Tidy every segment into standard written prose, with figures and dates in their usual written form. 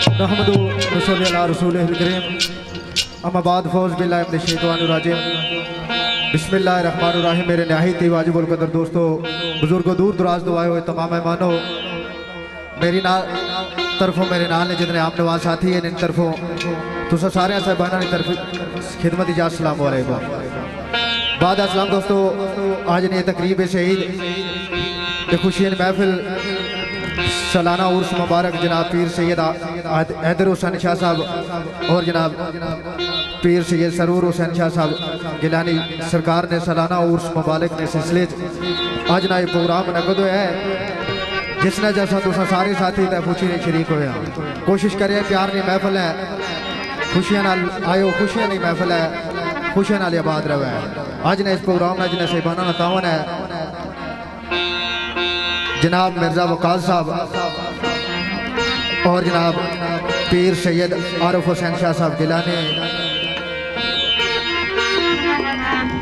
नहमदु नसल्ली अला रसूलिल करीम अम्मा बाद फौज बिल्लाहि मिनश शैतानिर रजीम बिस्मिल्लाहिर्रहमानिर्रहीम। मेरे नहायत ही वाजिबुल कदर दोस्तों, बुजुर्गों, दूर दराज तो आए हुए तमाम मेहमानों, मेरी तरफों मेरे नाल ने जितने आप नवाज साथी हैं इन तरफों तुसा सारे साहबाना की तरफ खिदमत इजाज़ अस्सलाम वालेकुम। बाद अस्सलाम दोस्तों, आज ने तकरीब शहीद खुशियन महफिल सालाना उर्स मुबारक जनाब पीर सैयद हैदर हुसैन शाह साहब और जनाब पीर सैयद सरूर हुसैन शाह साहब गिलानी सरकार ने सालाना उर्स मुबारक ने सिलसिले आज ना ये प्रोग्राम नकद होया है, जिसने जैसा तुसा सारे साथी तय खुशी ने शरीक होया। कोशिश करिए प्यार की महफिल है, खुशियां नाल आयो, खुशियां की महफिल है, खुशियां नाल आबाद रहे। आज ने इस प्रोग्राम में जिन्हें साहिबाना तावन है जनाब मिर्जा वकाल साहब और जनाब पीर सैयद आरिफ हुसैन शाह साहब गिलानी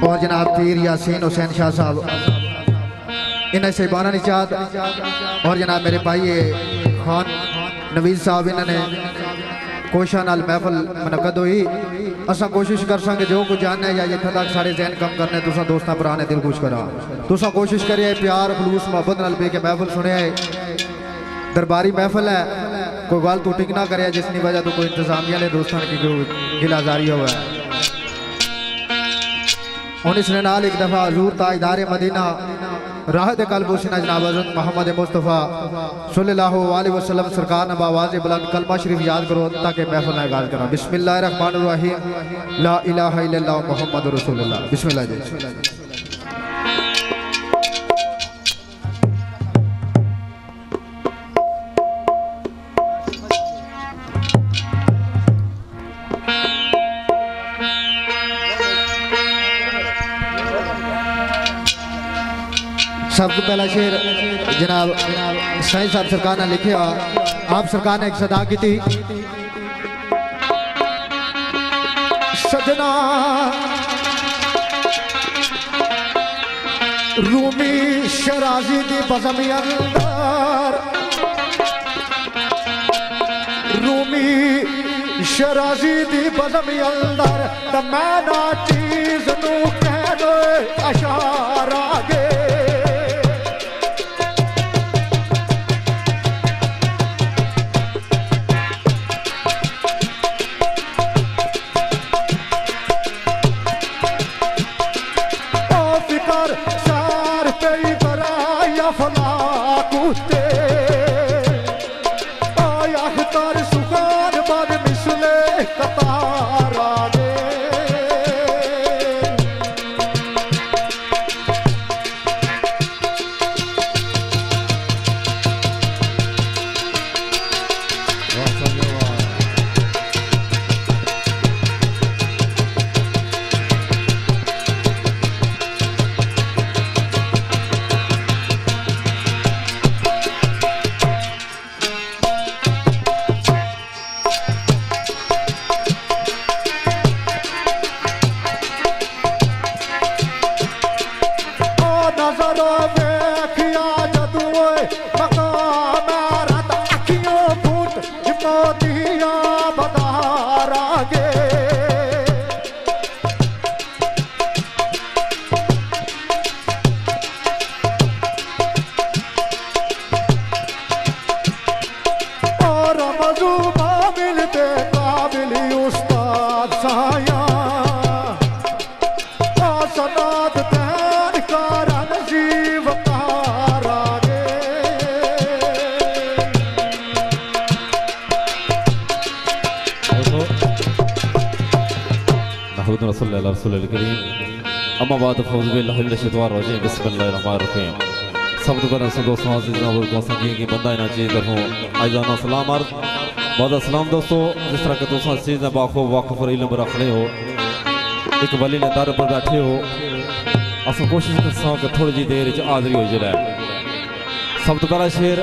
और जनाब पीर यासीन हुसैन शाह साहब इन्हें साहिबाना निचात और जनाब मेरे भाई खान नवीद साहब इन्होंने कोशिश नाल महफिल मुनक़द हुई। असा कोशिश कर संगे जो कुछ जानने या इतना तक सारे जहन कम करने तुसा दोस्तां भरा ने दिल खुश करा। तुसा कोशिश करिए प्यार खलूस मोहब्बत नाल पे के महफिल सुने। दरबारी महफिल है, कोई गल तू टिक ना करे जिसकी वजह तो कोई इंतजामिया ने दोस्तों की गिलाजारी हुआ है। और इसने नाल एक दफ़ा हजूर ताजदार मदीना राहत कल्ब हुसैन जनाब हज़रत मोहम्मद मुस्तफ़ा सल्लल्लाहु अलैहि वसल्लम सरकार ने आवाज़ बुलंद कलमा शरीफ याद करो ताकि महफिल आगाज़ करो। बिस्मिल्लाहिर्रहमानिर्रहीम, ला इलाहा इल्लल्लाह मुहम्मदुर रसूलुल्लाह। बिस्मिल्लाह जी। सब तो पहला शेर जनाब साईं साहब सरकार ने लिखे, आप सरकार ने एक सदा की थी, सजना रूमी शराजी दी बज़मी अंदर, रूमी शराजी दी बज़मी अंदर तो मैं ना चीज नू कह दो अशारा गे। सार पे बराया फला कुत्ते आया तार सुखान बन मिसले कतारा दे। अम्मा बाद फौज बिल्लाहि मिनश शैतानिर रजीम बिस्मिल्लाहिर्रहमानिर्रहीम। सब तो पहले दोस्तों अज़ीज़ संगी की बंदा ना चीज़ तरफों आइजाना सलाम अर्ज़ बाद सलाम दोस्तों। जिस तरह के दोस्तों चीज़ बाखो वाक़िफ़ और इल्म रखने हो, एक वली ने दर पर बैठे हो, अस कोशिश कर कि थोड़ी जी देर हाज़री हो जाए। सब तो पहला शेर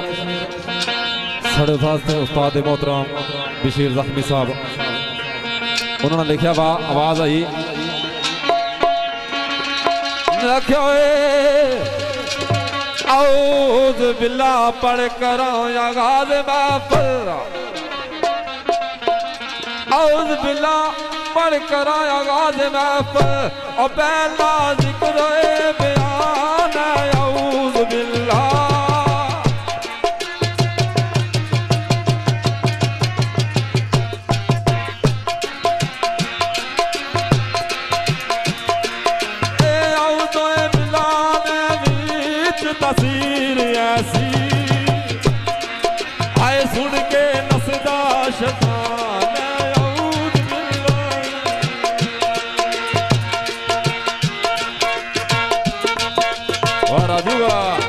साढ़े उस्ताद मोहतरम बशीर ज़ख्मी साहब उन्होंने लिखा वा आवाज़ आई औज़ बिल्लाह पढ़ कर आगाज़ महफ़िल औज़ बिल्ला पढ़ कर आगाज़ महफ़िल और पहला ज़िक्र बयान है औज़ बिल्ला। तस्वीर ऐसी आए सुन के नसदा शैतान औज़ बिल्लाह। वाह राजू वाह।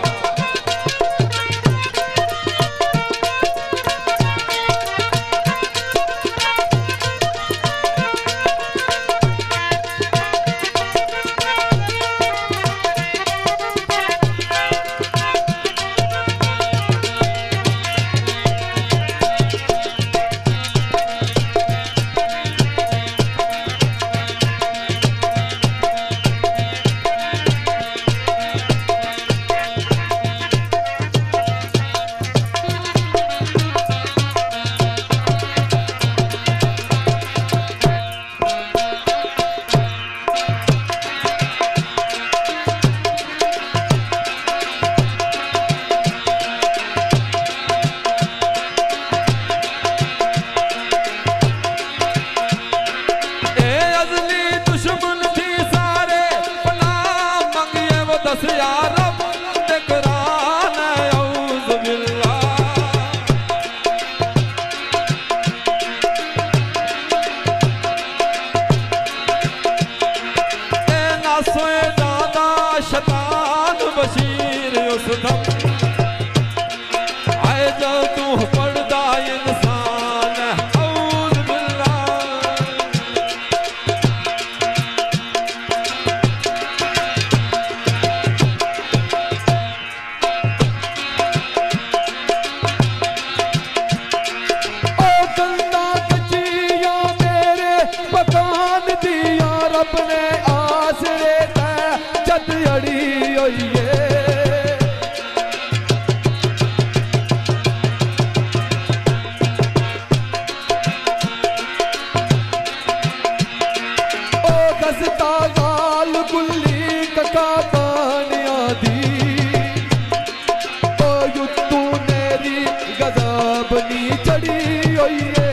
शैतान बशीर उस दम आए जो तू पढ़दा इंसान औज़ बिल्लाह। ओ गंदा कचिया मेरे मकान दिया रब ने आसरे जद अड़ी होई है। ओ दसता गाल गुल्ली कका पानिया दी ओ युद्धू नेरी गज़ब नी चढ़ी होई है।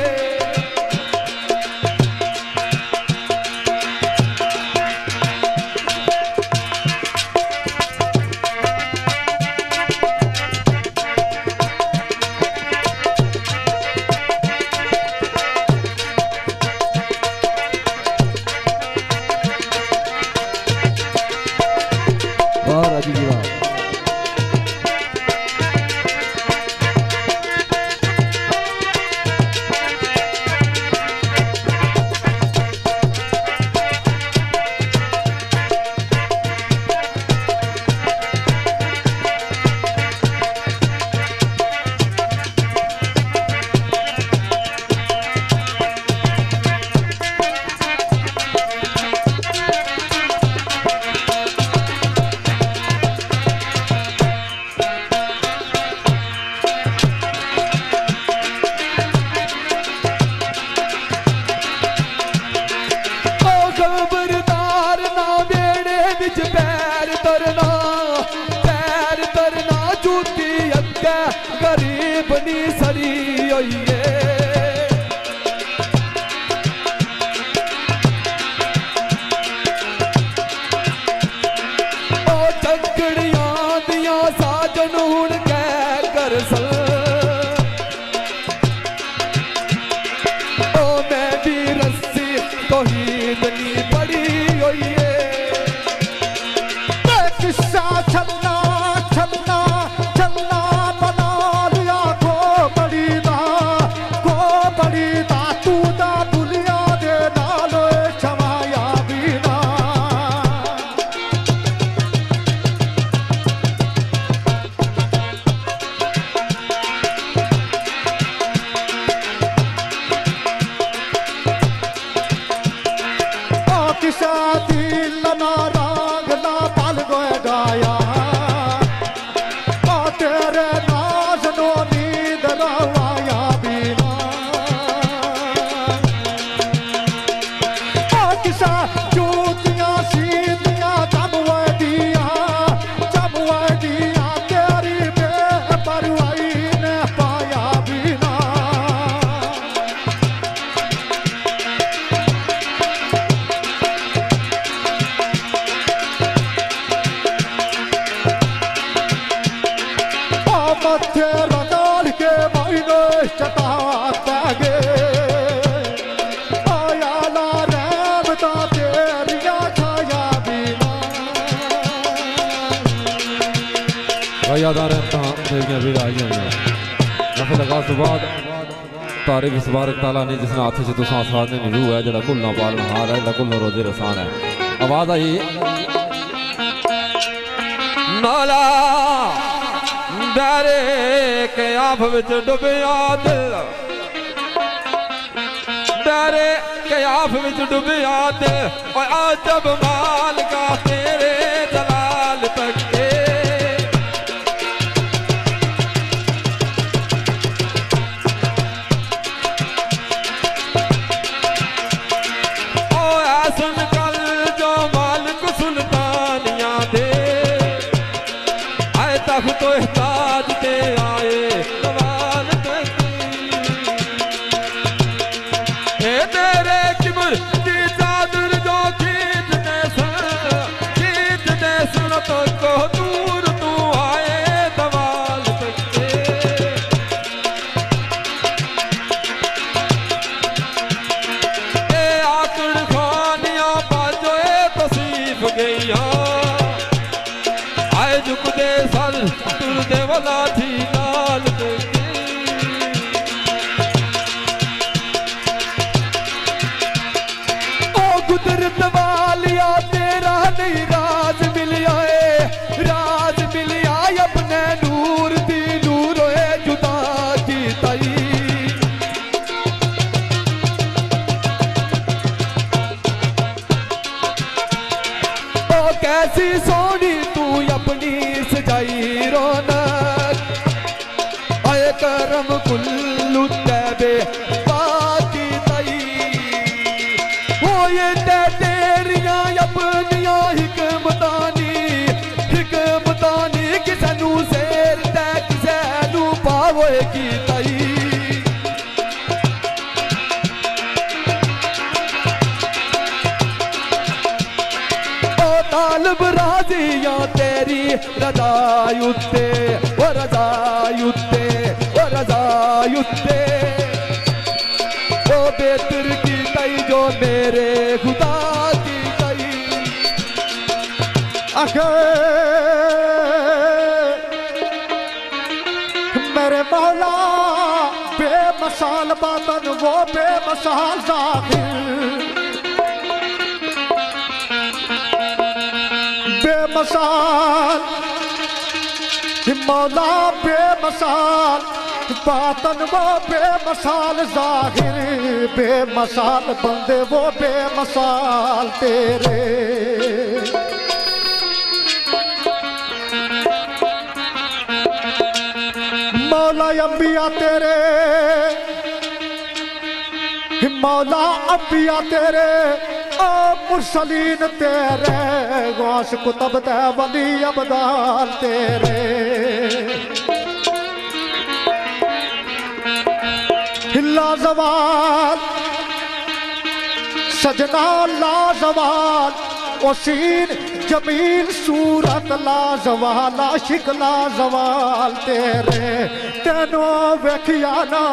राजू जी वाह। खबरदार ना बेड़े बिच पैर तरना जूती अग्गे गरीब नी सड़ी होई है। ओ झगड़ियां दियां साजन हुण कै कर सल ओ मैं भी रस्सी तौहीद नी पड़ी होई है। किस्सा छलना छलना छलना बना लिया को बड़ी दा तू दा दुनिया दे नाल छवाया बीना। मथे रगाल के मायने चटाता गे आया ला रहमता तेरिया छाया बिना यादार तेरिया भी आई हुई नफल लगा तो बाद तारीफ इस बार ताला ने जिसने हाथ से तुसा साधने में रूह है जड़ा कुल ना पालन हार है जड़ा कुल रोजे रसान है आवाज आई नाला डरे के आप विच डुबिया दिल डरे के आप विच डुबिया दिल और अजब माल का तेरे जलाल तके तो ताज ते आए कमाल हे तेरे किब्र की चादर जो खींचते सुन तो को दूर तू आए दवाल तके ए आकड़ खानियां बाजो तसीफ गईया आए झुक दे सर तुर दे वाला थी लाल ओ कुदरत वालिया तेरा नहीं राज मिलिया है राज मिलिया अपने नूर दी नूर है जुदा की तई ओ कैसी सोनी तू अपनी सजाई रौनक आए करम कुल्लू तैबे बाकी तई हो ये तेरियां अपनियां हिकमतानी किसे नू शेर ते किसे नू पावे की तई तालब राजियां तेरी रजायुत्ते ओ रजायुत्ते ओ रजायुत्ते ओ बेहतर की तई जो मेरे खुदा की तई आखे मेरे मौला बेमसाल बातन वो बेमसाल जाहिर बेमसाल मौला बेमसाल बातन वो बेमसाल जाहिर बेमसाल बंदे वो बेमसाल तेरे मौला अंबिया तेरे मौला अंबिया तेरे ओ मुरसलीन तेरे गौस कुतब ते वली अबदाल तेरे लाजवाल सजना लाजवाल ओसीन जमील सूरत लाजवाल आशिक लाजवाल तेरे तेनो वेखिया ना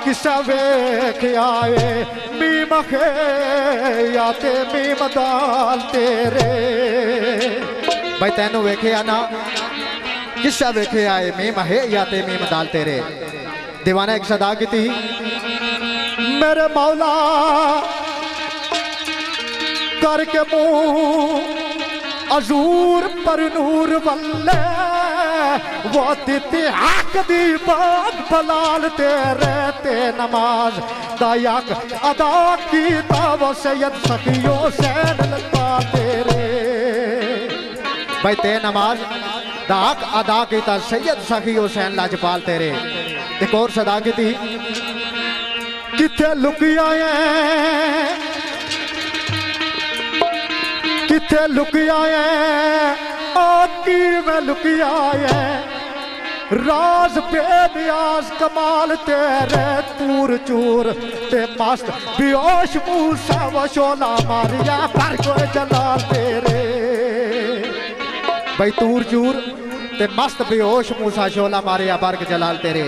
किसा वेखिया मीम खे या ते मीम दाल तेरे भाई तेनो वेखिया ना किसा वेखिया मीम है या ते मीम दाल तेरे दीवाना एक सदा की थी मेरे मौला करके मुंह अजूर पर नूर वल्ले वो तिते हक दी बात बलाल तेरे ते नमाज दायक अदा की ताव सैयद सखियो सैन लता तेरे भाई ते नमाज दाक अदा की ता सैयद सखियो सैन लाजपाल तेरे एक और सदा की थी किथे लुकिया किथे लुकिया आकी में लुकिया राज बेनियाज कमाल तेरे तूर चूर ते मस्त बेहोश मूसा वशोला मारिया पर कोई जलाल तेरे भाई तूर चूर ते मस्त बेहोश मूसा शोला मारे अबारक जलाल तेरे।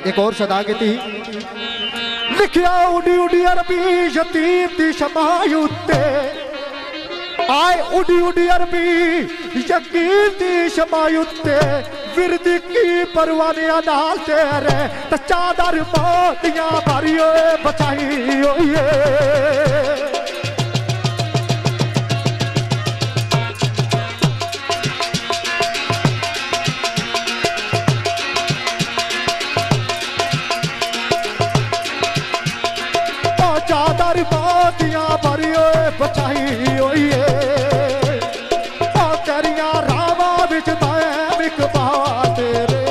एक और सदा की थी लिखिया उड़ी उड़ी अरबी यतीम दी शमायुते आए उड़ी उड़ी अरबी यकीन दी शमायुते विरद की परवाने नाल तेरे ते चादर मोतियां भरियो बचाई होइए चादर मोतियां भरियो बचाई होइए तेरिया रावा विच दाएम इकबाल तेरे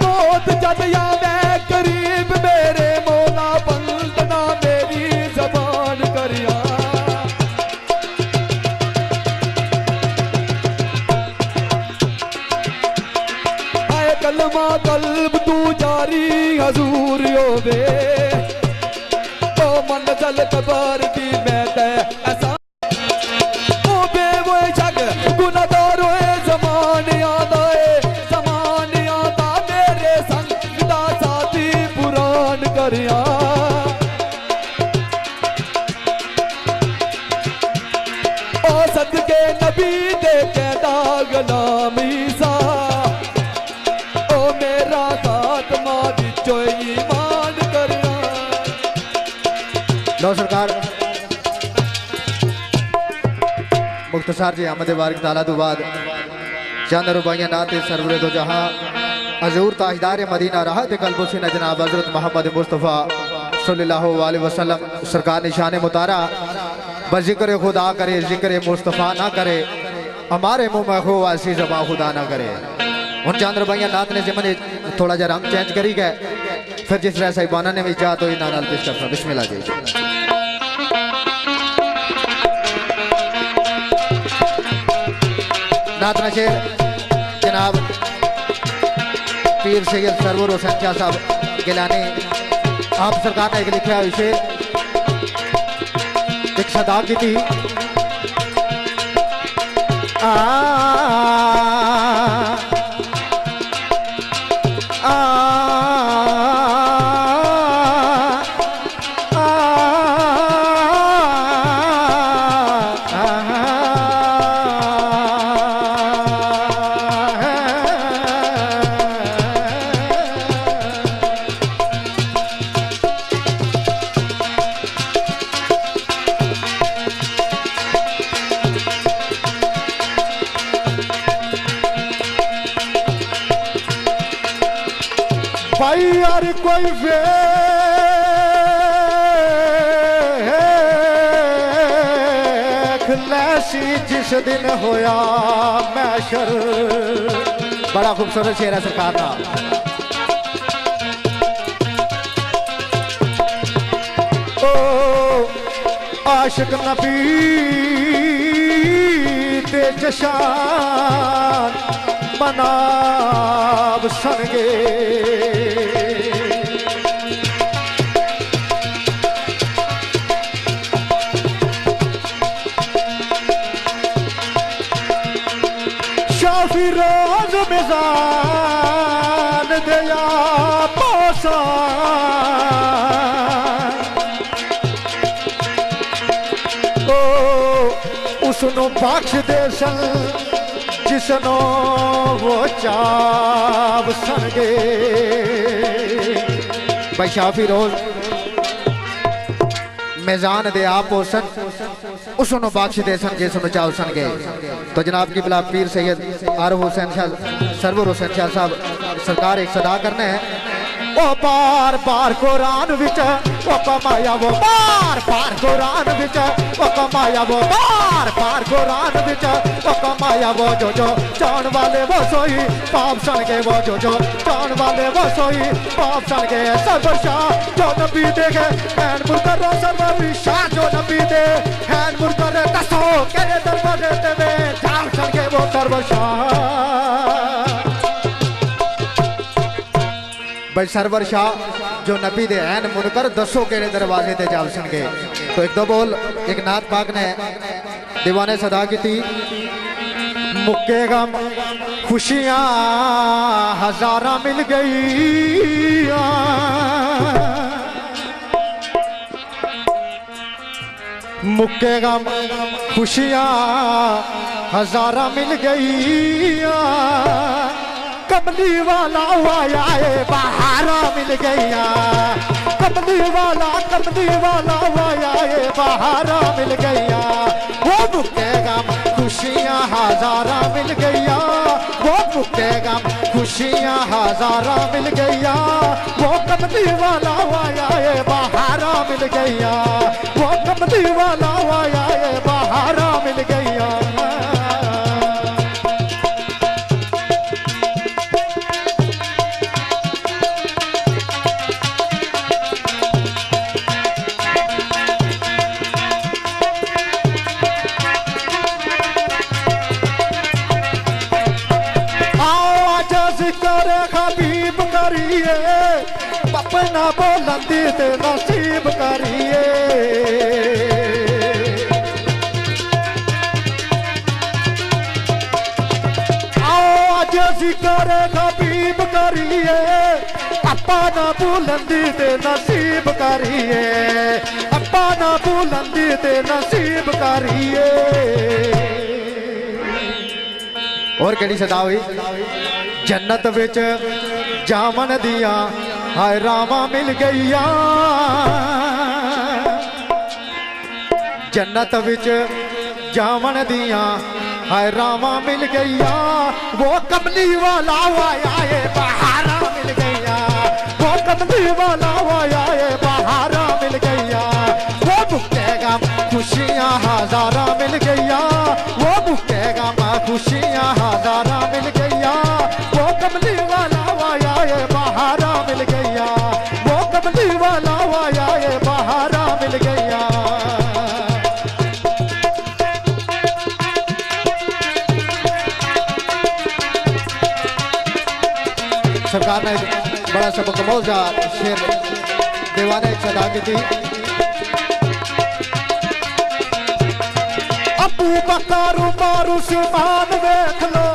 मौत जद आवे करीब मेरे मौला बंद ना मेरी जबान करिया आए कलमा कल्ब तू जारी हजूर होवे तो मंजिल कबर दी मैं ते ऐसा ओ बेवो जग गुनाहगार होए ज़माने आदा मेरे संग खुदा साथी पुरान करिया ओ सदके नबी दे कहदा गुलाम ईसा ओ मेरा खात्मा विचो ईमान करिया। लो सरकार मुख्तसार जी अहमद बारिक ताला तो बाद चंद रुबाइयां नाते सरवरे दो जहां हजूर ताजदार मदीना रहा थे कल्बुसी न जनाब हजरत मोहम्मद मुस्तफ़ा सल्लल्लाहु अलैहि वसल्लम सरकार निशान मुतारा बस जिक्र खुदा करे जिक्र मुस्तफ़ा ना करे हमारे मुँह में खो ऐसी जबा खुदा ना करे। उन चंद रुबाइयां नात ने जिमने थोड़ा जा रंग चेंज करी गए फिर जिस तरह साहिबाना ने भी जा तो इन्ना नाल पेश करता बिस्मिल्लाह जी। नात नशेर जनाब पीर सैयद सरवर हुसैन शाह साहब गिलानी आप सरकार ने एक लिखा हुआ शेर एक सदा की थी भाई यार कोई वेख लैसी जिस दिन होया मैशर। बड़ा खूबसूरत शेर है सरकार का। ओ आशिक नबी ते जशान मनाब सनगे शाफी रोज मिजान दिया पोसा ओ उसनो बख्श दे सन जिसनो वो चाव सनगे। भाई शाफी रोज मेजान दे आप सन उसनो बख्श दे सन जिसनो चाव सनगे। तो जनाब की बिला पीर सैयद आरफ हुसैन शाह सरवर हुसैन शाह साहब सरकार एक सदा करने हैं ओ बार बार कुरान विच ओ कमाया वो बार बार कुरान विच ओ कमाया वो बार बार कुरान विच ओ कमाया वो जो चाण वाले वो सोई पाप सन के वो जो चाण वाले वो सोई पाप सन के सरवर शाह जो नबी दे गए हैन मुर्कर सरवर शाह जो नबी दे हैन मुर्कर दसो केरे दरवाजे ते वे चाण सन के वो सरवर शाह। भाई सरवर शाह जो नबी दे ऐन मुनकर दसो केड़े दरवाजे ते जाल सन गए। तो एक दो बोल एक नात पाक ने दीवाने सदा की थी मुक्केगा खुशियां हजारा मिल गई, मुक्केगा खुशियां हजारा मिल गई, कमली वाला आया है बहारा मिल गया, कमली वाला आया है बहारा मिल गया, वो मुक्केगा खुशियां हजारा मिल गया, वो मुक्केगा खुशियां हजारा मिल गया, वो कमली वाला आया है बहारा मिल गया, वो कमली वाला आया है बहारा मिल गया। हबीब करिए अपना बुलंदी ते नसीब करिए, आज जिक्र हबीब करिए अपना बुलंदी ते नसीब करिए, अपना बुलंदी ते नसीब करिए। और केड़ी सदा हुई जन्नत विच जामन दिया हाय रामा मिल गईया, जन्नत विच जामन दिया हाय रामा मिल गईया, वो कमली वाला आया है बहारा मिल गईया, वो कमली वाला आया है बहारा मिल गईया, वो मुक्केगा खुशियां हजारा मिल गईया, वो मुक्केगा खुशियां हजारा मिल गईया, वो कमली वाला आया है बहारा मिल गईया, वो कमली वाला आया है बहारा मिल गईया। सरकार ने बड़ा सबक मौजा शेर दीवाने सदा की थी। अबू बकर उमर उस्मान वेख लो,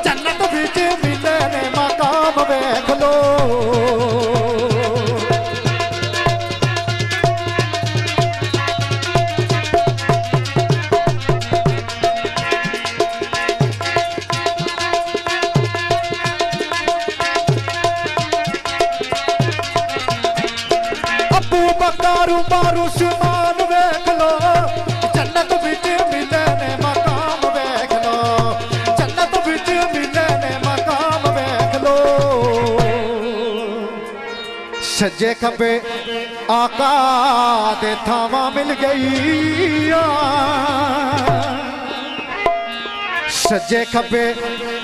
जन्नत विच मिले ने मकाम वेख लो, अबू बकर उमर उस्मान वेख लो, जन्नत विच मिले ने मकाम वेख लो, जन्नत विच मिले ने मकाम वेख लो, सज्जे खब्बे आका दे थावां मिल गई, सज्जे खब्बे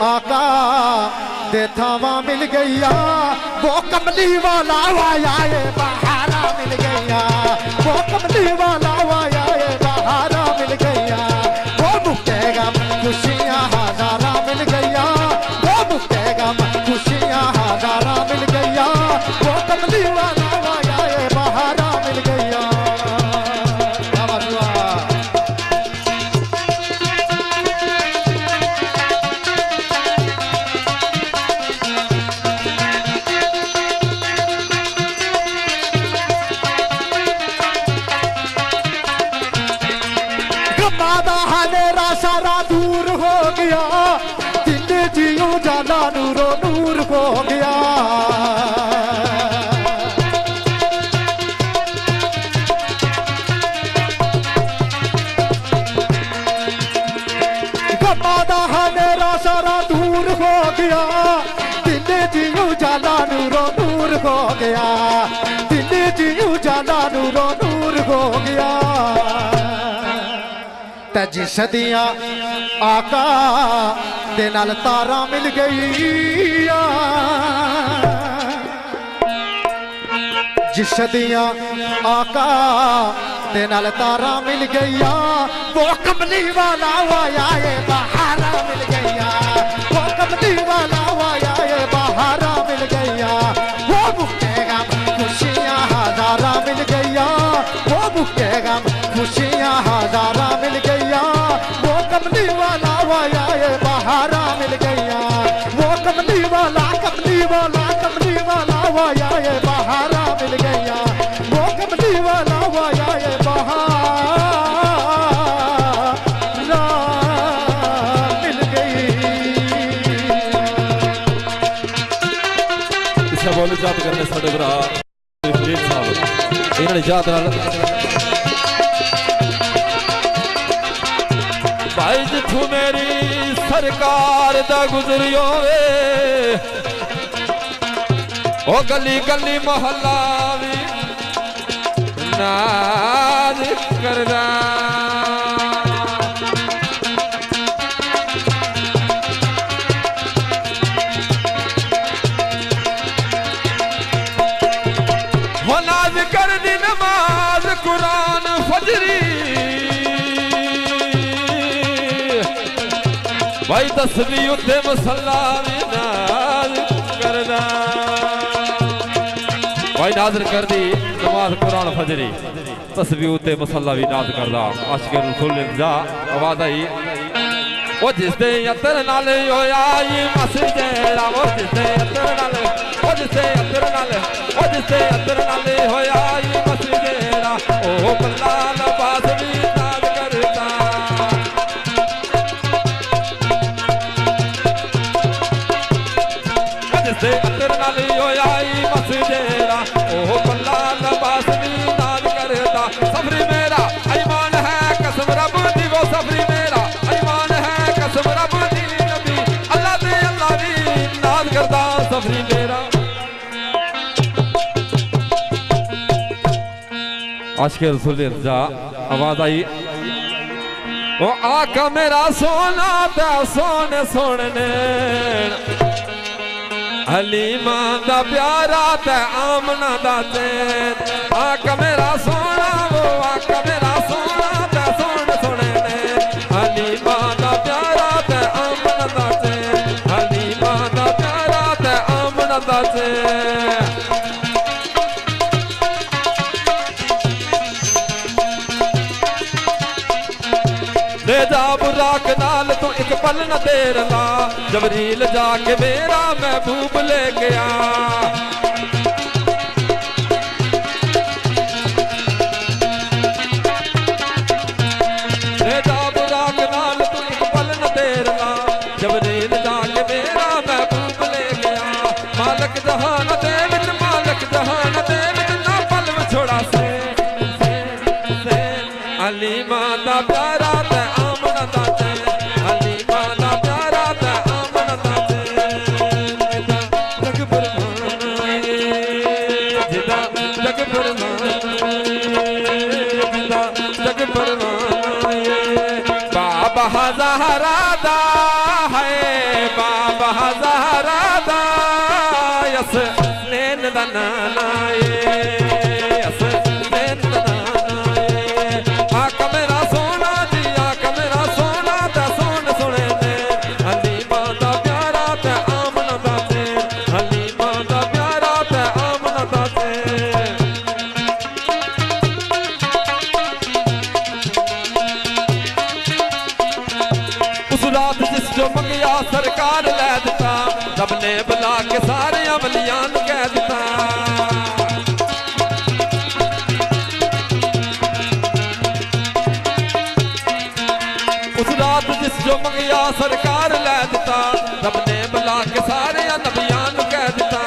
आका दे थावां मिल गईया, वो कमली वाला आया है बहारा मिल गईया, वो कमली वाला आया है बहारा मिल गईया, वो मुक्केगा खुशियां हजारा मिल गईया, वो मुक्केगा खुशियां हजारा मिल गईया, वो कमली वाला आया है बहारा मिल गईया। हनेरा सारा दूर हो गया, दिल जियो जाला नूरो नूर हो गया, गमादा हनेरा सारा दूर हो गया, दिल जियो जाला नूरो नूर हो गया, दिल जियो जाला नूरो नूर हो गया, जिस दिया आका दे नाल तारा मिल गई, जिस दिया आका दे नाल तारा मिल गईया, वो कमली वाला आया है बहारा मिल गईया, वो कमली वाला आया है बहारा मिल गईया, वो मुक्केगा खुशियां हजारा मिल गईया, वो मुक्केगा खुशियां हजारा मिल गईया, वो कमली वाला आया है अच्छा बोल याद करने साडे भरा फरीद साहब इन्होंने याद नाल भाई जिथू मेरी सरकार दा गुजरियो वे ओ गली गली मोहल्ला भी नाज करदा हो नाज कर दी नमाज कुरान फजरी भाई तस्बीह उत्ते मसल्ला भी नाज करदा भाई नाज़र कर दी नमाज कुरान फजरी तस्बीह उत्ते मसल्ला भी नाज करदा आशिक़ रसूल जा आवाज़ आई ओ जिसदे अतर नाल होया ई मस्जिद दा ओ जिसदे अतर नाल ओ जिसदे अतर नाल ओ जिसदे अतर नाल होया ई मस्जिद दा ओ बल्ला नवाज भी नाज करदा ओ जिसदे अतर नाल होया ई मस्जिद दा ओ बल्ला नवाज भी नाज करदा सफरी मेरा ईमान है कसम रब दी वो सफरी मेरा ईमान है कसम रब दी नबी अल्लाह दे अल्लाह दी नाज करदा सफरी मेरा आशिक़ रसूल जा आवाज़ आई ओ आका मेरा सोना ते सोने सोने ने हलीमा दा प्यारा ते आमना दा चैन आका मेरा सोना वो आका मेरा सोना ते सोने सोने ने हलीमा दा प्यारा ते आमना दा चैन हलीमा दा प्यारा ते आमना दा चैन ले जा बुराक नाल तू एक पल न देर ला जबरील जाके मेरा महबूब ले गया ले जा बुराक नाल तू एक पल न देर ला जबरील जाके मेरा महबूब ले गया मालक जहान दे विच मालक जहान दे विच ना पल छोड़ा से अली मां दा प्यारा ते आमना दा चैन अली मां दा प्यारा ते आमना दा चैन जग फरमाए जिदा जग फरमाए जिदा जग फरमाए बाबा ज़हरा दा है बाबा ज़हरा दा यस नैन दा नाना जो मंगिया सरकार लै दिता रब ने बुला के सारे अमलियां नूं कह दिता उस रात जिस जो मंगिया सरकार लै दिता रब ने बुला के सारे नबियां नूं कह दिता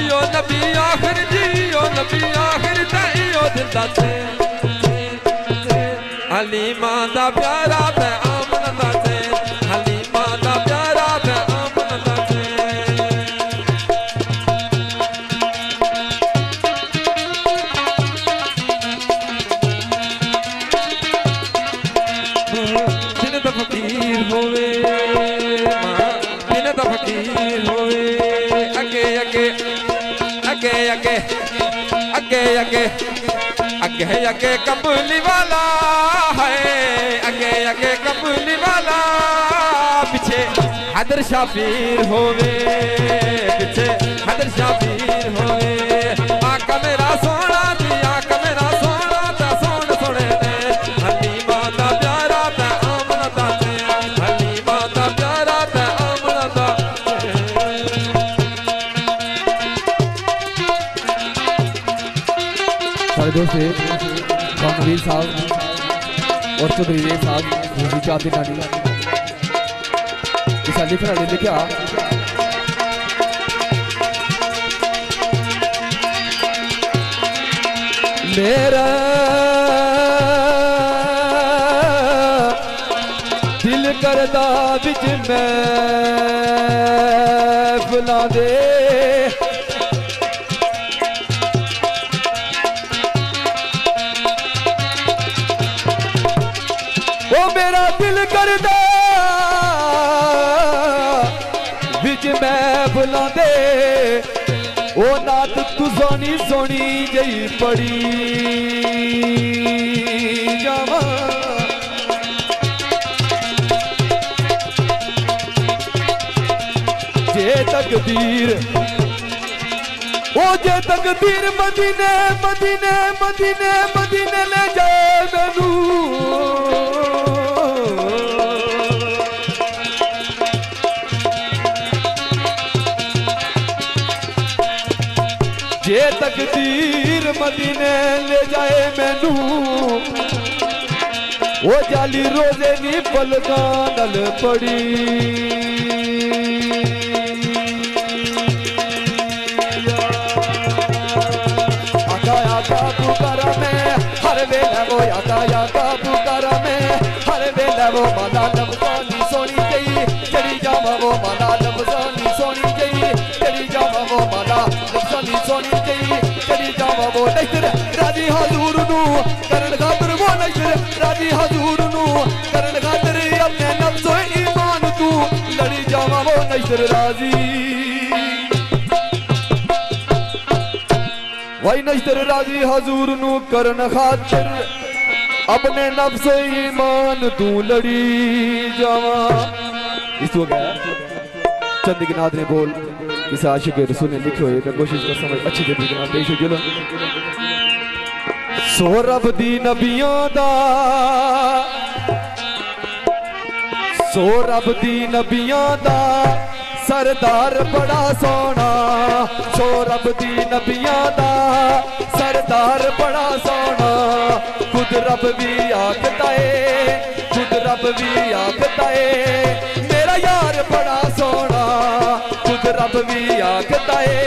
इयो नबी आखिर जी इयो नबी आखिर ते इयो दिंदा छे अली मां दा प्यारा ते आमना दा अगे अगे कबूली वाला है अगे अगे कबूली वाला पीछे हैदर शाफीर होवे पीछे हैदर शाफीर होवे आका मेरा सोना जी आका मेरा सोना ता सोन सोने ने हलीमा दा प्यारा ता आमना दा हलीमा दा प्यारा ता आमना दा सारे दोस्त नवीर साहब और चौधरी साहब जी चाहते नानी इस लिखना ने लिखा मेरा दिल करदा बिच महफिलां दे ओ मेरा दिल करदा बिच महफिलां दे ओ नात तू सोनी सोनी जई पड़ी जावा जे तकदीर ओ जे तकदीर मदीने मदीने मदीने मदीने ले जाए मैनू जे तकदीर मदीने ले जाए मैनू वो जाली रोजे नी पलकां नल पड़ी आका आका पुकारा में हर वेला वो आका आका पुकारा में हर वेला वो माला लफ्ज़ानी सोनी गई चढ़ी जावा वो माला लफ्ज़ानी सोनी गई चढ़ी जावा वो माला लफ्ज़ानी सोनी गई चढ़ी जावा वो नज़र राजी हजूर नू करन खातर वो नज़र राजी हजूर नू करन खातर अपने नफ्सो ईमान तू लड़ी जावा वो नज़र राजी वही नज़र राजी हजूर नू करन खातर अपने नफ्सो ईमान तू लड़ी जावा। इस वक्त चंद के नाद ने बोल किसी आशिक रसूल ने लिखे हुए मैं कोशिश कर समझ अच्छी तरीके से पेश हो चलो। सो रब दी नबियां दा सो रब दी नबियां दा सरदार बड़ा सोना सो रब दी नबियां दा सरदार बड़ा सोना खुद रब भी आखता है खुद रब भी आखता है मेरा यार बड़ा सोना खुद रब भी आखता है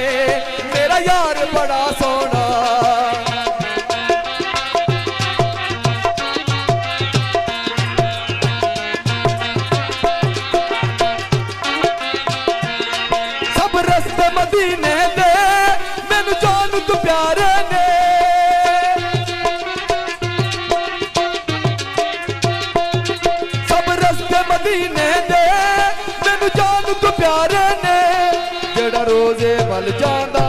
मेरा यार बड़ा सोना। सब रस्ते मदीने दे मैनू जान तू प्यारे ने सब रस्ते मदीने दे मैनू जान तू प्यारे ने जेड़ा रोजे वल जांदा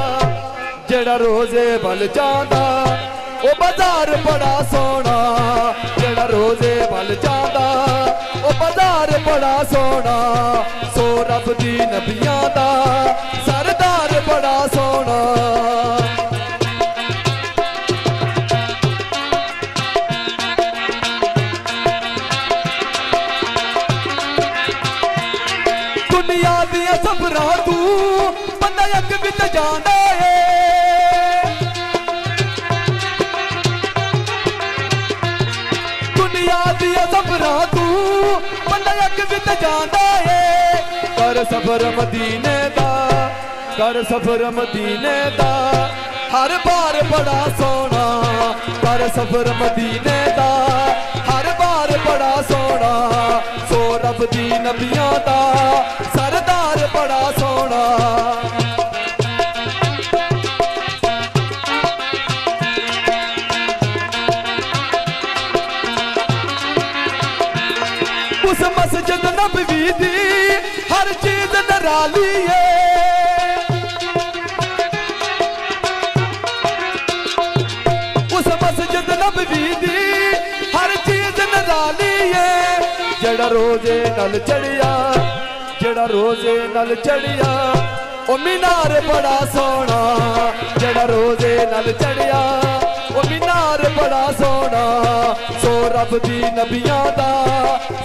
जेड़ा रोजे वल जांदा ओ बाजार बड़ा सोना जेड़ा रोजे वल जांदा ओ बाजार बड़ा सोना सो रब दी नबियां दा सरदार बड़ा सोना। दुनिया दिया सबरा तू बंदा अग विच जांदा है दुनिया दिया सबरा तू बंदा अग विच जांदा है कर सफर मदीने दा कर सफर मदीने दा हर बार बड़ा सोना कर सफर मदीने दा हर बार बड़ा सोना सो रब दी नबियां दा सरदार बड़ा सोना। उस मस्जिद नबवी दी हर चीज निराली है उस मस्जिद नबवी दी हर चीज निराली है जेड़ा रोजे नल चढ़िया जेड़ा रोजे नल चढ़िया ओ मीनार बड़ा सोना जेड़ा रोजे नल चढ़िया ओ मीनार बड़ा सोना सो रब दी नबियां दा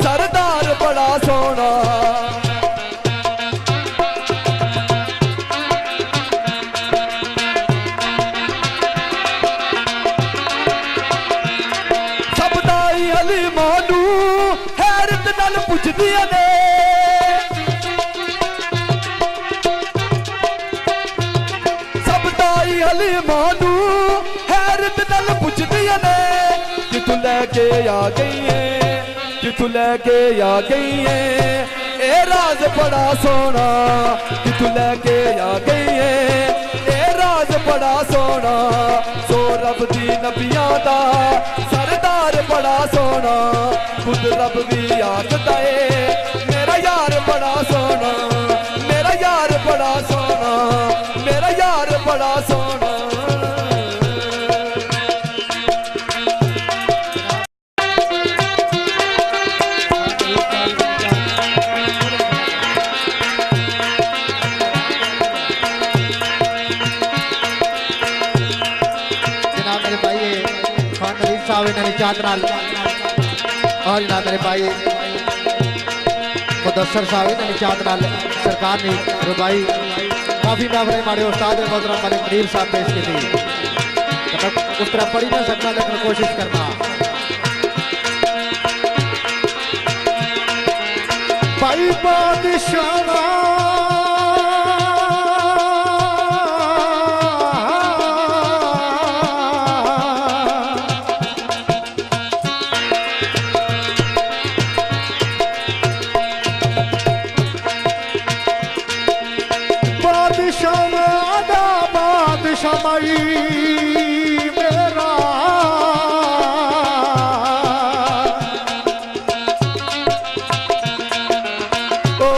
सरदार बड़ा सोना। सब दाई हलीमा नू हैरत नाल पुछदियां ने सब दाई हलीमा नू हैरत नाल ਪੁੱਛਦੀਆਂ ਨੇ ਕਿਥੋਂ ਲੈ ਕੇ ਆ ਗਈ ਏ ਕਿਥੋਂ ਲੈ ਕੇ ਆ ਗਈ ਏ ਇਹ ਰਾਜ਼ ਬੜਾ ਸੋਹਣਾ ਕਿਥੋਂ ਲੈ ਕੇ ਆ ਗਈ ਏ ਇਹ ਰਾਜ਼ ਬੜਾ ਸੋਹਣਾ ਸੋ ਰੱਬ ਦੀ ਨਬੀਆਂ ਦਾ ਸਰਦਾਰ ਬੜਾ ਸੋਹਣਾ ਖੁਦ ਰੱਬ ਵੀ ਆਖਦਾ ਏ ਮੇਰਾ ਯਾਰ ਬੜਾ ਸੋਹਣਾ ਮੇਰਾ ਯਾਰ ਬੜਾ ਸੋਹਣਾ ਮੇਰਾ ਯਾਰ ਬੜਾ ਸੋਹਣਾ चाद नाल और जनाब मेरे भाई मुदस्सर साहब इन्होंने चाद नाल सरकार ने रुबाई काफ़ी मैं अपने माड़े उस्ताद मोहतरम मलिक मुनीर साहब पेश की थी तो मैं उस तरह पढ़ी ना सकता लेकिन कोशिश करना भाई बादशाह मेरा ओ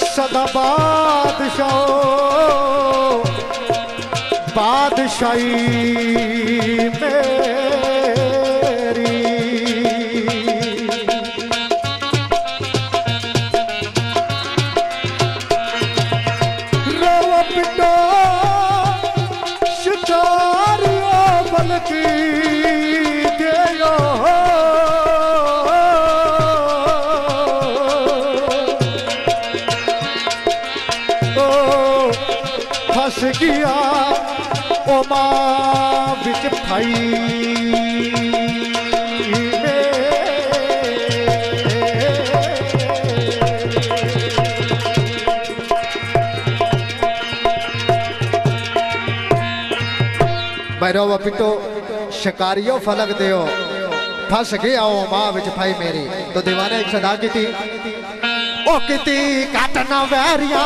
सदा बादशाही मेरी रो पिटो की दियो ओ फस गया ओ मां बिच भाई भैरव पिटो शिकारियो फलक दियो फस गया ओ मां विच भाई मेरी तो दीवाने एक सदा की थी ओ किती काटना वैरिया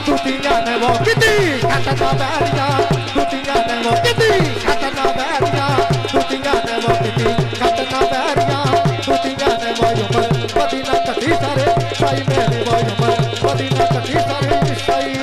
तुतियां ने वो किती काटना वैरिया तुतियां ने वो किती काटना वैरिया तुतियां ने वो किती काटना वैरिया तुतियां ने वो उमर मदीना कटी सारे भाई मेरे वो उमर मदीना कटी सारे भाई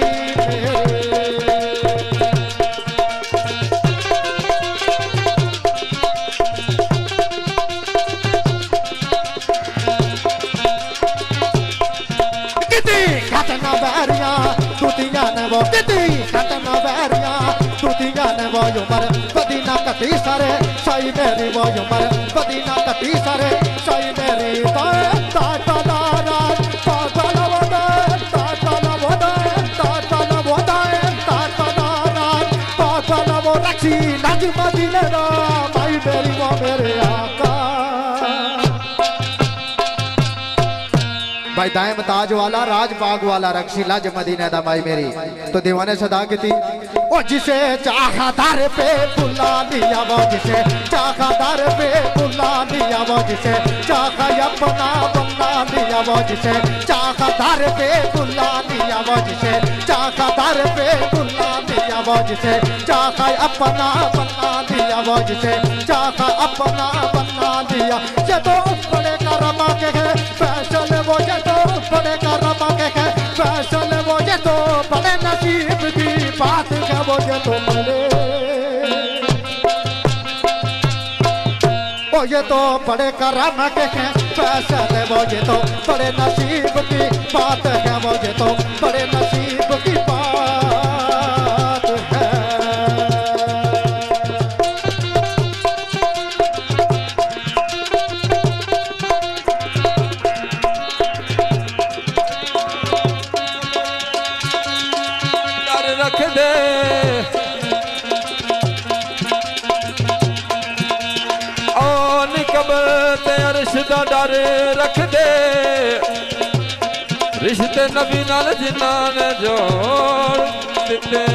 काटना बैरिया तुतियां ने वो किती काटना बैरिया तुतियां ने वो उमर मदीना कटी सारे साई मेरी वो उमर मदीना कटी सारे साई मेरी ताला वो रखी नज मदीने दा भाई मेरी वो मेरे आका भाई दाएम ताज वाला राज बाग वाला रक्षी लाज मदीना दा भाई मेरी तो दीवाने सदा की थी ओ जिसे चाहा दर पे बुला लिया वो जिसे चाहा दर पे बुला लिया वो जिसे चाहा अपना बना लिया वो जिसे चाहा दर पे बुला लिया वो जिसे चाहा दर पे बुला लिया वो जिसे चाहा अपना बना लिया वो जिसे चाहा अपना बना लिया ये तो बड़े करम के है फैसल वो ये तो बड़े करम के है फैसल वो ये तो बड़े नसीब की बात है वो ये तो बड़े ओ ये तो बड़े करम के है फैसल वो ये तो बड़े नसीब की बात है वो ये तो बड़े नसीब की बात है रख दे आन कबर ते अर्श दा डर रख दे रिश्ते नबी नाल जिन्ना ने जोड़ दिते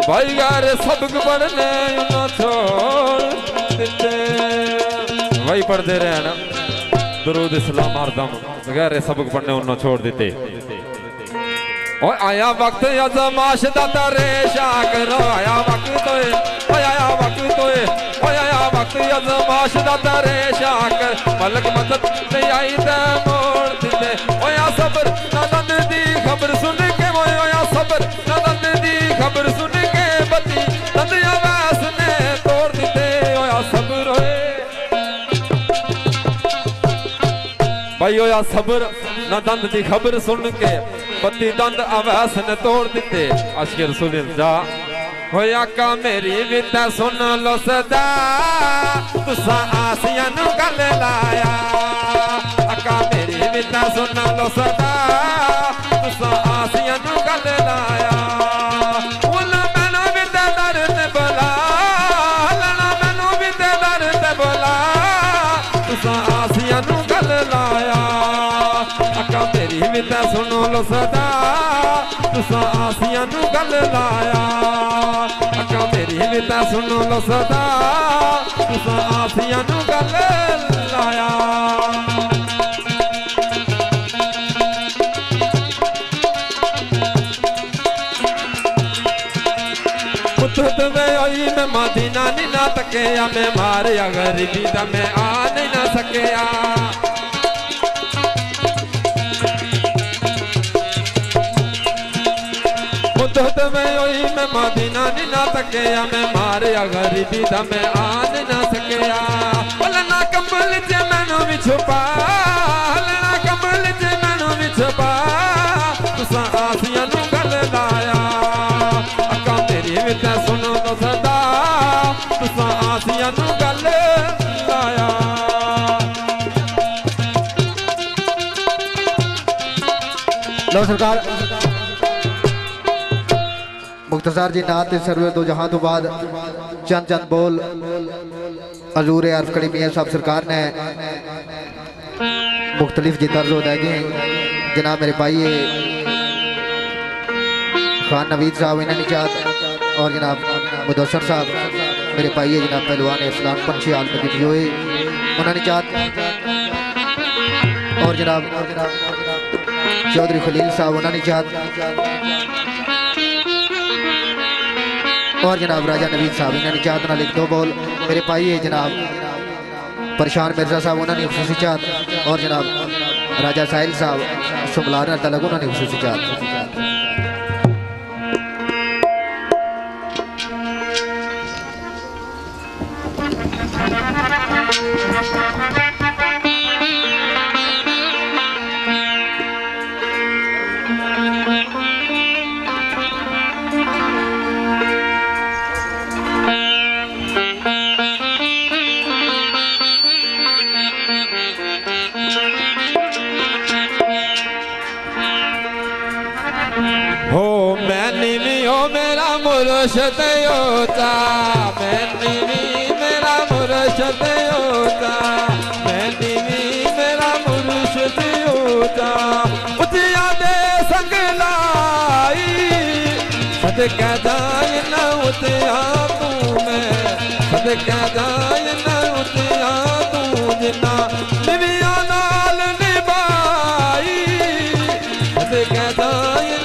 भाई यार सबक पढ़ने ना छोड़ देते वही पढ़ते रहे ना दरूद इस्लाम हरदम बगैर सबक पढ़ने उन्होंने छोड़ देते और आया वक्त अज़माइश दा तरेशा करो आया वक्त तो आया वक्त तो आया वक्त अज़माइश दा तरेशा कर मलक मदद नहीं आई ते मोड़ दिते ओया सबर नदन दी खबर सुन के ओया सबर नदन दी खबर सुन के बती तंदिया वैस ने तोड़ दिते ओया सबर होए भाई ओया सबर ना दंद दी खबर सुन के बत्ती दंद अवैस ने तोड़ दिते अशके रसूल जा होया का मेरी विता सुन लो सदा तुसा आसियां नु गल लाया अका मेरी विता सुन लो सदा तुसा आसियां नु गल लाया उन मैनू विता दर्द बला लना मैनू विता दर्द बला तुसा आसियां नु गल लाया अका मेरी विता सुनो लो सदा तुसा आसियां नु गल लाया अका मेरी विता सुनो लो सदा तुसा आसियां नु गल लाया खुद में आई मैं मदीना नहीं ना तके या मैं मारे या गरीबी दा मैं आ नहीं ना सके खुद में आई मैं मदीना नहीं ना तके या मैं मारे या गरीबी दा मैं आ नहीं ना सके लना कंबल च मैनू भी छुपा लना कंबल च मैनू भी छुपा तुसा आसियां नु गल लाया अका मेरी विता सुनो तो सदा तुसा आसियां नु गल लाया लो सरकार मुख्तसार जी नात सरवर दो जहां तो बाद चंद चंद बोल हजूर अर्फ कड़ी मियां साहब सरकार ने मुख्तलिफ जी तर्ज अदायगी जनाब मेरे भाई खान नवीद साहब इन्होंने चाहत और जनाब मुदस्सर साहब मेरे भाई जनाब पहलवान इस्लाम पंछी आलमदी हुए उन्होंने चाहत और जनाब चौधरी खलील साहब उन्होंने चाहत और जनाब राजा नवीद साहब इन्होंने चाहत ना लिख दो बोल मेरे भाई जनाब परेशान मिर्जा साहब उन्होंने खुसूसी चाहत और जनाब राजा साहिल साहब शुमलार तलग उन्होंने खुसूसी चाहत हो मैंने भी हो मेरा मुर्शद होता मैंने भी मेरा मुर्शद होता मैंने भी मेरा मुर्शद होता उतिया दे संग लाई सदका दाय न उतिया तू मैं सदका दाय न उतिया तू जिन्ना निविया नाल निभाई सदका दाय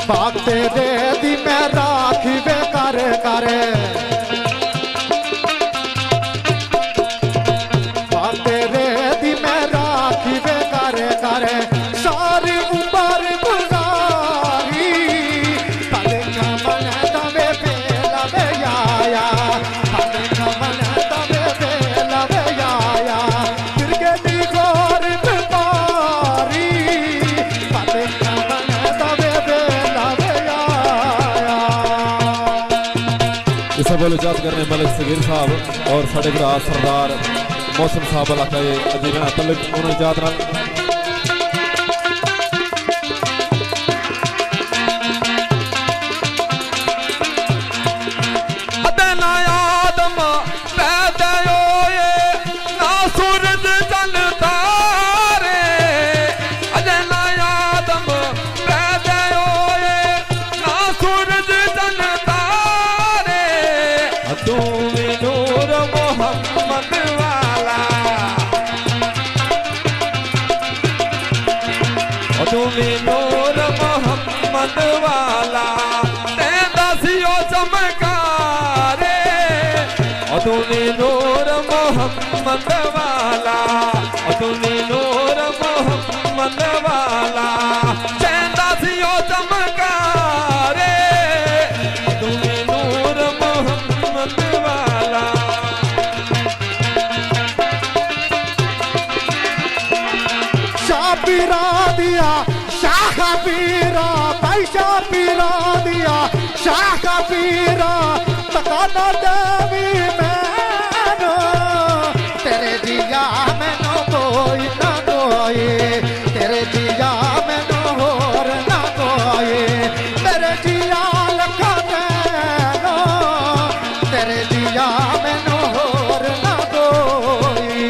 बाग तेरे दी मैं राखी वे कर करे बाग तेरे दी मैं राखी वे करे करे सारी उम्र गुजारी कले कमल तवे पेला वे आया कले कमल तवे पेला वे आया तिरके दी गोर बीमारी कले कमल तवे बोलो जात करने मलिक सगीर साहब और साढ़े भरा सरदार मौसम साहब इलाका ये अजीराना तलब उन्होंने याद नाल नूर मोहम्मद वाला तेंदा सियो चमकारे तूने नूर मोहम्मद वाला तूने नूर मोहम्मद वाला तेंदा सियो चमकारे तूने नूर मोहम्मद वाला शापीरा दिया शाखा पीरा पैसा पीरा दिया शाखा पीरा तकाना देवी मैनो तेरे दिया मैनो कोई ना कोई तेरे दिया मैनो होर ना कोई तेरे दिया लखा मैनो तेरे दिया मैनो होर ना कोई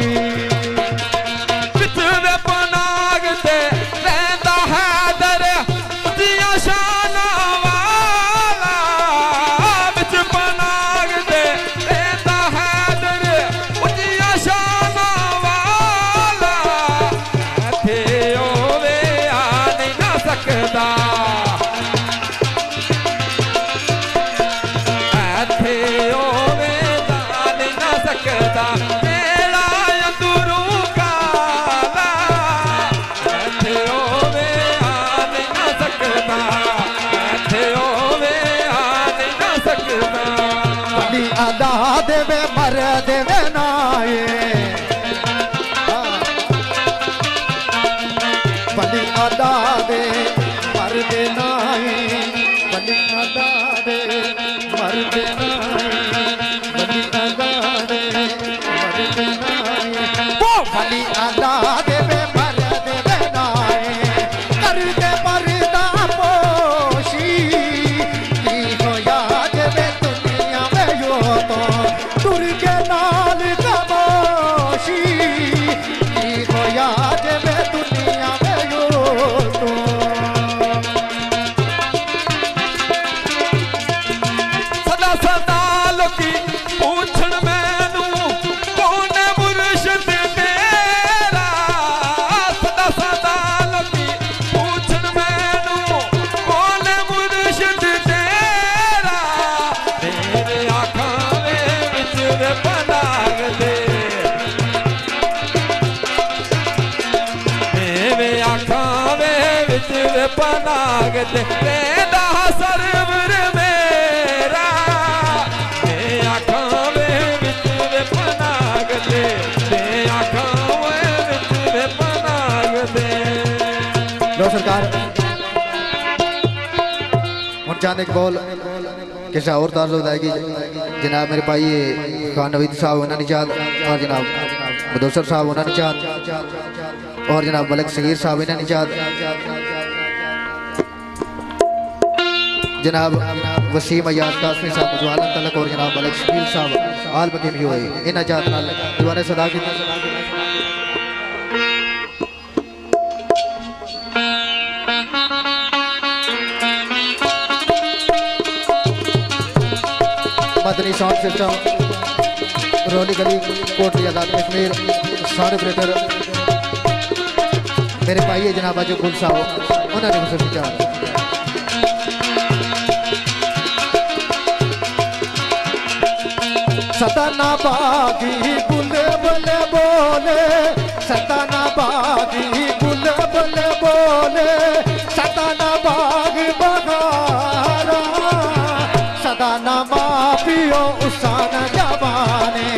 अदा देवे मर देवे नाये बली अदा दे मर दे नाये बली अदा दे मर दे नाये बली अदा दे मर दे नाये वो बली अदा देवे मर देवे नाये कर दे पर्दा पोशी की हो याद वे दुनिया में यो तो टुर के नाल कमोशी की हो याद वे दुनिया में यो तो सदा सदा लोकी पूछण मैनू कौन मुर्शिद तेरा सदा सदा लोकी पूछण मैनू कौन मुर्शिद तेरा मेरे आँखां दे विच वे पनाग दे मेरे आँखां दे विच वे पनाग दे तेरा सरवर मेरा मेरे आँखां दे विच वे पनाग दे मेरे आँखां दे विच वे पनाग दे लो सरकार उन चांद एक बोल किसा और तार होगी जनाब मेरे भाई खान नवीद साहब उन्होंने चाद और जनाब बदोसर साहब उन्होंने चाद और जनाब मलिक सगीर साहब इन्होंने चाद जनाब वसीम अयाज कासमी साहब जवाहर तलक और जनाब मलिक शकील साहब आल बकीम हुए इन्हें चाद नाल दीवाने सदा की मदनी साउंड सिस्टम रोली गली कोटली आजाद कश्मीर साउंड ऑपरेटर मेरे भाई जनाब अजू गुल साहब उन्होंने मुझसे विचार सताना बागी बुले बुले बोले सताना बागी बुले बुले बोले सताना बाग बहारा सदाना माफियो उसान जवाने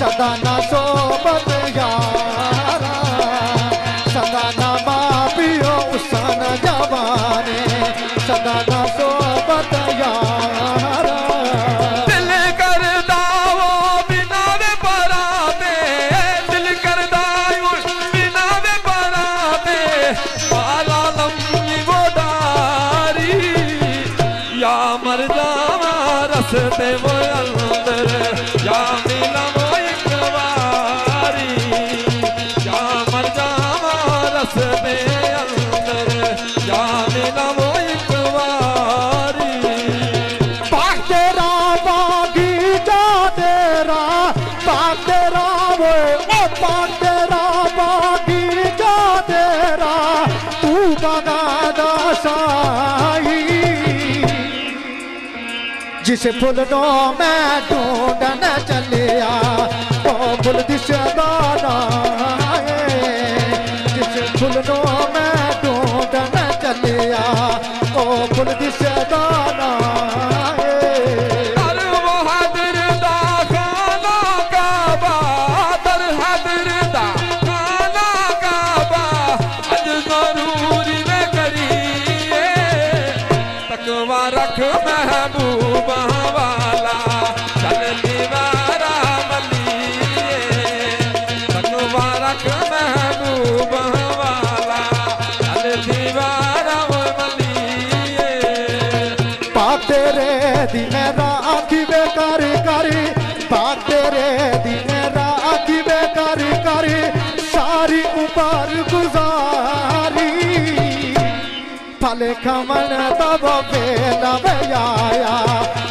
सदाना सोबत यारा सदाना माफियो उसान जवाने सदाना सोबत यारा दिल कर दावो बिना वे परा रस्ते वो अंदर या मिला वो एक बारी या मर जावा रस्ते अंदर या मिला वो एक बारी पाक तेरा बागीचा तेरा पाक तेरा वो पाक तेरा बागीचा तेरा तू बगादा साई जिसे फुलनो मैं ढूंढन चलिया ओ फुल दिशदा जिसे फुलनो मैं ढूंढन चलिया ओ फुल दिशदा रख महबूबा वाला चल दीवारा मलिए तकवा रख महबूबा वाला चल दीवारा मलिए पाक तेरे दिन राखी बेकारी करी पाक तेरे दिन राखी बेकारी करी सारी उपर गुजारी फले खमन तब बेला आया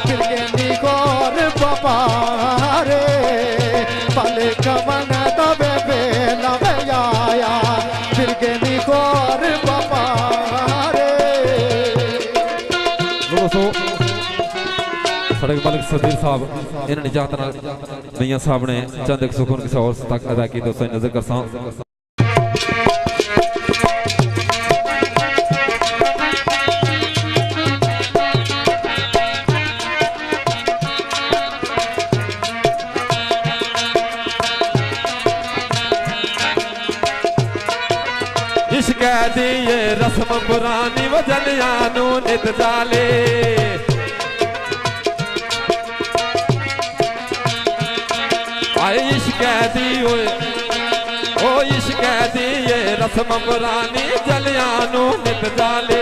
फिर के निगोर बपारे फले खमन तब बेला आया फिर के निगोर बपारे दोस्तों सड़क मालिक सदीर साहब इन्होंने निजात मियां साहब ने चंद एक सुकून की और तक अदा की दोस्तों नजर कर इश्क दी ये रस्म पुरानी वजलिया नू नित जाले आए इश्क दी ओ इश्क दी ये रस्म पुरानी जलिया नू नित जाले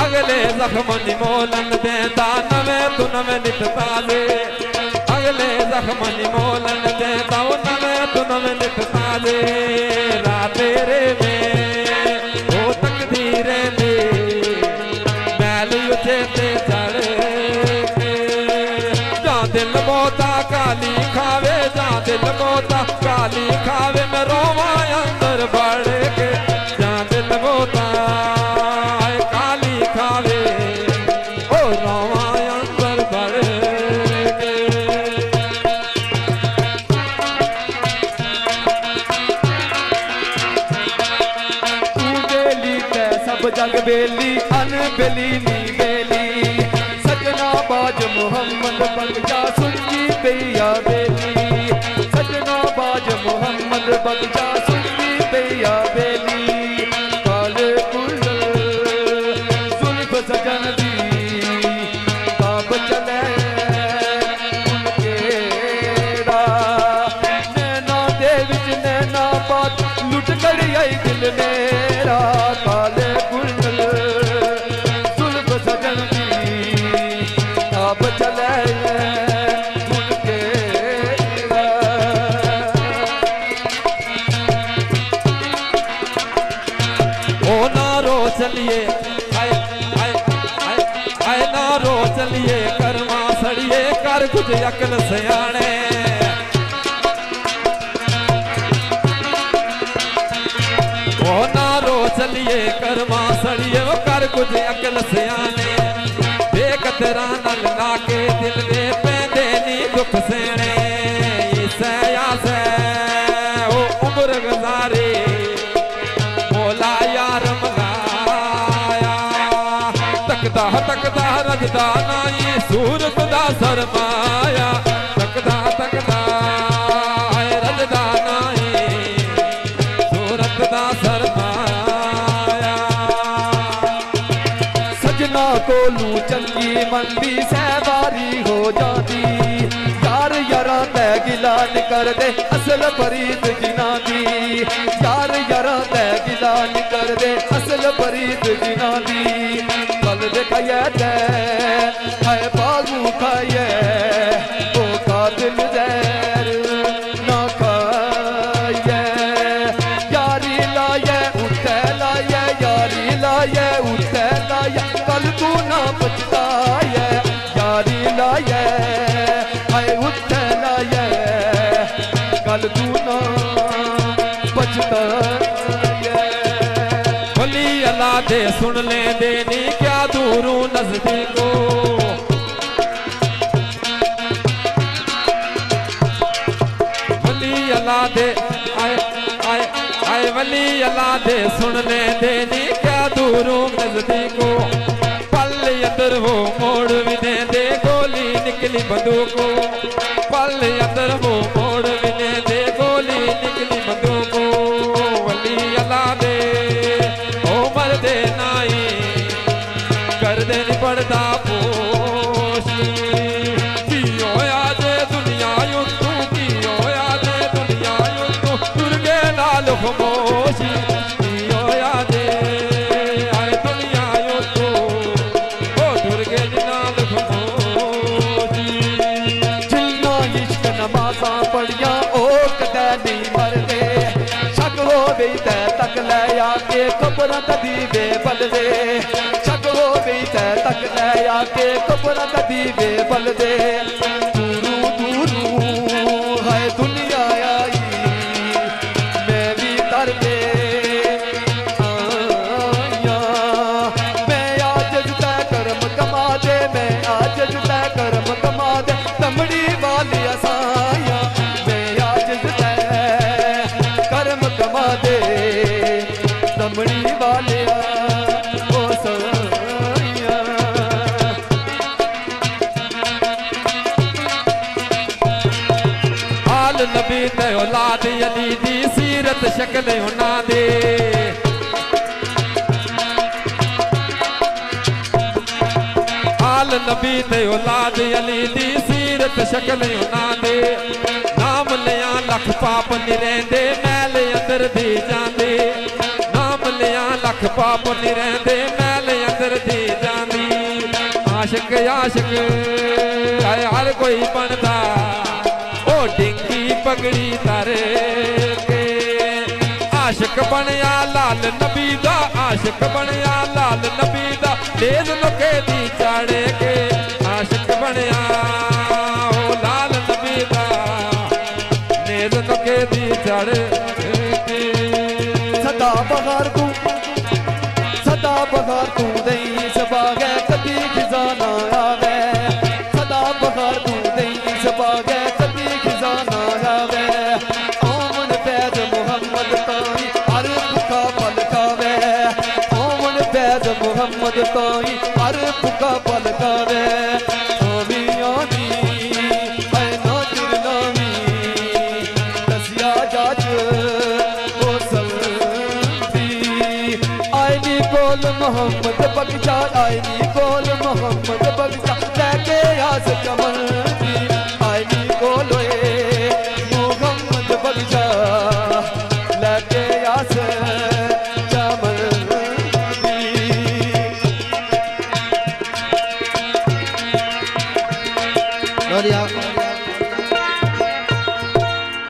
अगले जख्म निमोलन देंदा नवे तू नवे नित ताले अगले जख्म निमोलन देंदा नवे तू नवे नित ताले रा तेरे में काली खावे जा दिल मोता काली खावे मैं रोवा अंदर बढ़ के जा दिल मोता काली खावे ओ रोवा अंदर बढ़ के तू बेली कै सब जग बेली अनबेली नी बेली सजना बाज मोहम्मद बगजा सुनजी पैया बेली सजना बाज मोहम्मद बगजा सुनजी पैया बेली काले कुल जुल्फ सजन दी ताब चले उनकेड़ा नैना दे विच नैना बात लुट कर आई दिल मेरा काले कुल जुल्फ सजन दी ताब चले चलिए आए ना रो चलिए कर्मा सड़िए कर कुछ अकल सियाने ओ ना रो चलिए कर्मा सड़िए वो कर कुछ अकल सियाने बेकतरा नल ला के दिल में पैदे नी दुख सेने सया से ओ उम्र गुजारे बोला यार तकदा रजदा नाई सूरत दा सरमाया तकदा रजदा नाई सूरत दा सरमाया सजना कोलू चंगी मंदी सहबारी हो जाती यार यारा तै गिला निकर दे असल फरीद जिना दी यार यारा तै गिला निकर दे असल फरीद जिना दी कल दिखाया है बागू खाए दे सुन ले देनी क्या दूरों नजदीकों वली अल्लाह दे आए आए आए वली अल्लाह दे सुन ले देनी क्या दूरों नजदीकों पल अंदर वो मोड़ भी दे गोली निकली बंदूकों पल अंदर वो मोड़ भी दे गोली निकली बंदूकों वली अल्लाह दे ओ मर्दे नाई कर दे नी पड़दा पोशी की होया जे दुनिया युद्धू की होया जे दुनिया युद्धू दुर्गे नाल खमोशी की होया जे आए दुनिया युद्धू ओ दुर्गे नाल खमोशी जिन्ना इश्क नमाज़ां पढ़ियां ओ कदे नहीं मरदे शक होवे ते तक ले आके कब्रां दा दीवे बलदे शक होवे ते तक ले आके कब्रां दा दीवे बलदे दूरू दूरू है दुनिया आई मैं भी तरदे आया मैं आज जुदा करम कमा दे मैं आज जुदा करम कमा दे तमड़ी वाली असाया मैं आज जुदा करम कमा दे तमड़ी वाले ओ साया आल नबी ते औलाद अली दी सीरत शक्ल उन्हां दे आल नबी ते औलाद अली दी सीरत शक्ल उन्हां दे नाम लिया लख पाप निरेंदे मैल अंदर दी जांदे नाम लिया लख पाप निरेंदे मैल अंदर दी जांदी आशिक आशिक आए हर कोई बनदा ओ डिंगी पगड़ी तर के आशिक बनया लाल नबी दा आशिक बनया लाल नबी दा तेज लुके दी चाड़े के आशिक बनया ओ लाल नबी दा तेज लुके दी चाड़े के सदा बहार तू दई सबागे कभी खिजाना आवे सदा बहार तू दई सबागे कभी खिजाना आवे ओमन पैद मोहम्मद ताई हर भुखा पल खावे ओमन पैद मोहम्मद ताई हर भुखा पल खावे आमी आमी ऐ नाजिर नामी दसिया जाच ओ सल्दी आईनी कोल मोहम्मद बख्शा आईनी कोल मोहम्मद बख्शा लेके आस कमर